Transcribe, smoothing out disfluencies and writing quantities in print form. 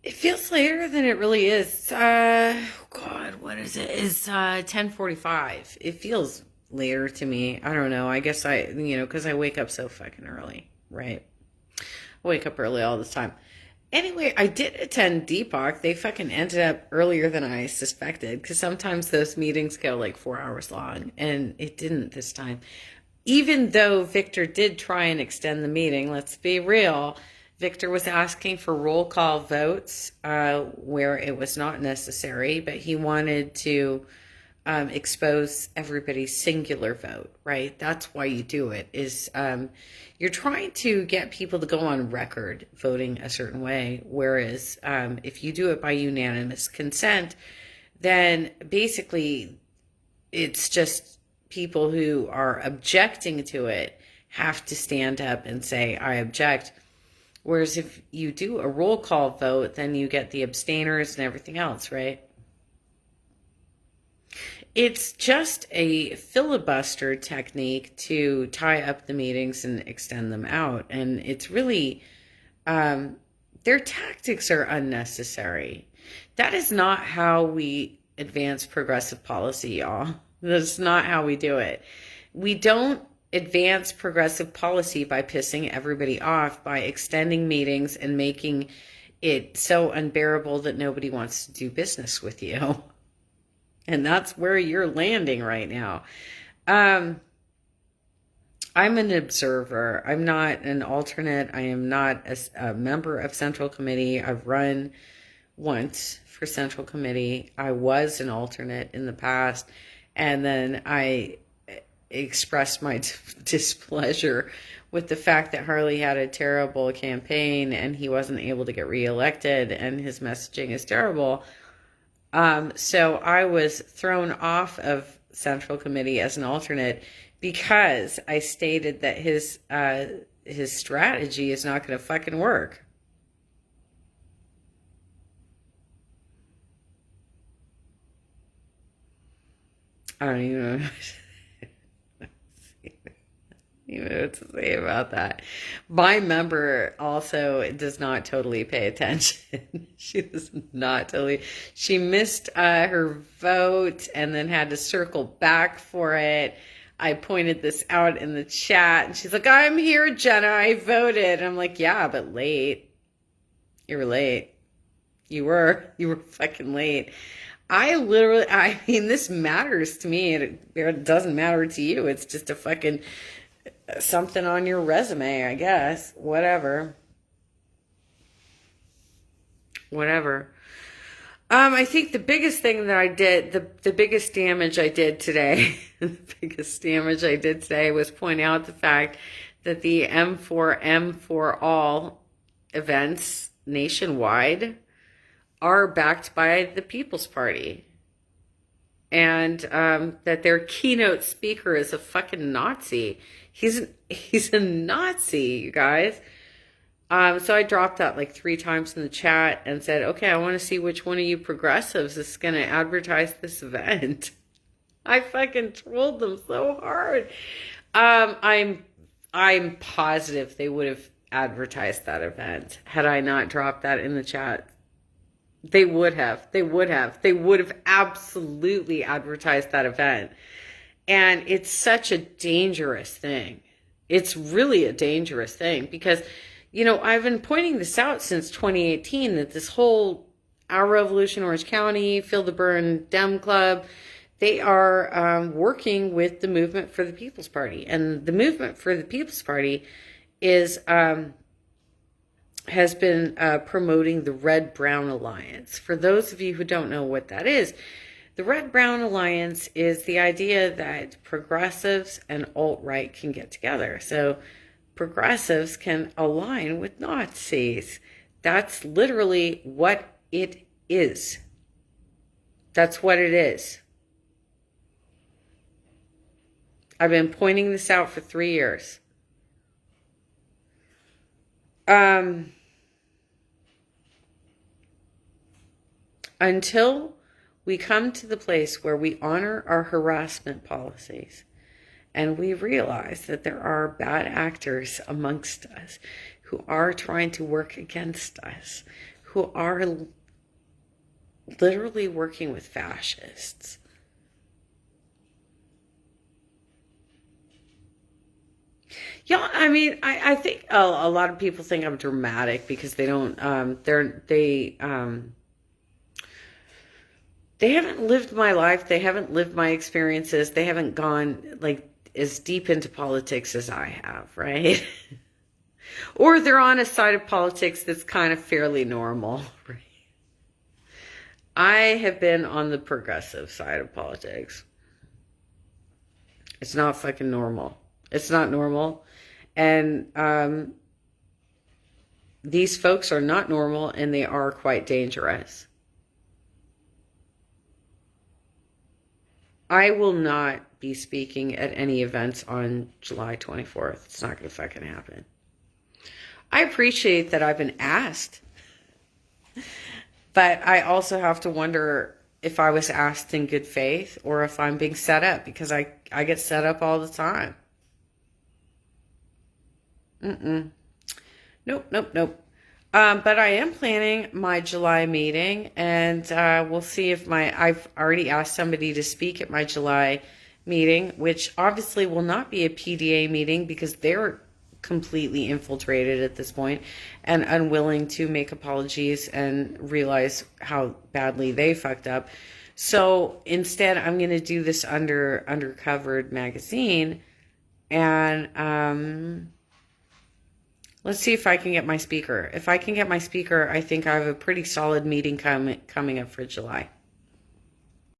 It feels later than it really is. God, what is it? It's 10:45. It feels later to me. I don't know. I guess because I wake up so fucking early, right? I wake up early all the time. Anyway, I did attend DPOC. They fucking ended up earlier than I suspected because sometimes those meetings go like 4 hours long, and it didn't this time. Even though Victor did try and extend the meeting, let's be real, Victor was asking for roll call votes where it was not necessary, but he wanted to expose everybody's singular vote, right? That's why you do it, is you're trying to get people to go on record voting a certain way, whereas if you do it by unanimous consent, then basically it's just people who are objecting to it have to stand up and say, I object. Whereas if you do a roll call vote, then you get the abstainers and everything else, right? It's just a filibuster technique to tie up the meetings and extend them out. And it's really, their tactics are unnecessary. That is not how we advance progressive policy, y'all. That's not how we do it. We don't advance progressive policy by pissing everybody off, by extending meetings and making it so unbearable that nobody wants to do business with you. And that's where you're landing right now. Um, I'm an observer. I'm not an alternate. I am not a member of Central Committee. I've run once for Central Committee. I was an alternate in the past. And then I expressed my displeasure with the fact that Harley had a terrible campaign and he wasn't able to get reelected and his messaging is terrible. So I was thrown off of Central Committee as an alternate because I stated that his strategy is not going to fucking work. I don't even know. You know what to say about that. My member also does not totally pay attention. She does not totally. She missed her vote and then had to circle back for it. I pointed this out in the chat and she's like, I'm here, Jenna. I voted. And I'm like, yeah, but late. You were late. You were fucking late. I mean, this matters to me. It doesn't matter to you. It's just a fucking something on your resume, I guess. Whatever. Whatever. I think the biggest thing that I did, the biggest damage I did today, the biggest damage I did today was point out the fact that the M4M for All events nationwide are backed by the People's Party. And that their keynote speaker is a fucking Nazi. He's a Nazi, you guys. So I dropped that like 3 times in the chat and said, okay, I want to see which one of you progressives is going to advertise this event. I fucking trolled them so hard. I'm positive they would have advertised that event had I not dropped that in the chat. They would have. They would have. They would have absolutely advertised that event. And it's such a dangerous thing. It's really a dangerous thing because, I've been pointing this out since 2018 that this whole Our Revolution Orange County, Feel the Burn Dem Club, they are working with the Movement for the People's Party. And the Movement for the People's Party is has been promoting the Red-Brown Alliance. For those of you who don't know what that is, the Red-Brown Alliance is the idea that progressives and alt-right can get together. So progressives can align with Nazis. That's literally what it is. That's what it is. I've been pointing this out for 3 years. Until we come to the place where we honor our harassment policies and we realize that there are bad actors amongst us who are trying to work against us, who are literally working with fascists. Yeah, I mean, I think a lot of people think I'm dramatic because they don't, they haven't lived my life. They haven't lived my experiences. They haven't gone like as deep into politics as I have, right? Or they're on a side of politics that's kind of fairly normal, right? I have been on the progressive side of politics. It's not fucking normal. It's not normal. And these folks are not normal, and they are quite dangerous. I will not be speaking at any events on July 24th. It's not going to fucking happen. I appreciate that I've been asked, but I also have to wonder if I was asked in good faith or if I'm being set up, because I get set up all the time. Nope, nope, nope. But I am planning my July meeting, and we'll see if I've already asked somebody to speak at my July meeting, which obviously will not be a PDA meeting because they're completely infiltrated at this point and unwilling to make apologies and realize how badly they fucked up. So instead, I'm going to do this under Undercovered magazine, and let's see if I can get my speaker. If I can get my speaker, I think I have a pretty solid meeting coming up for July.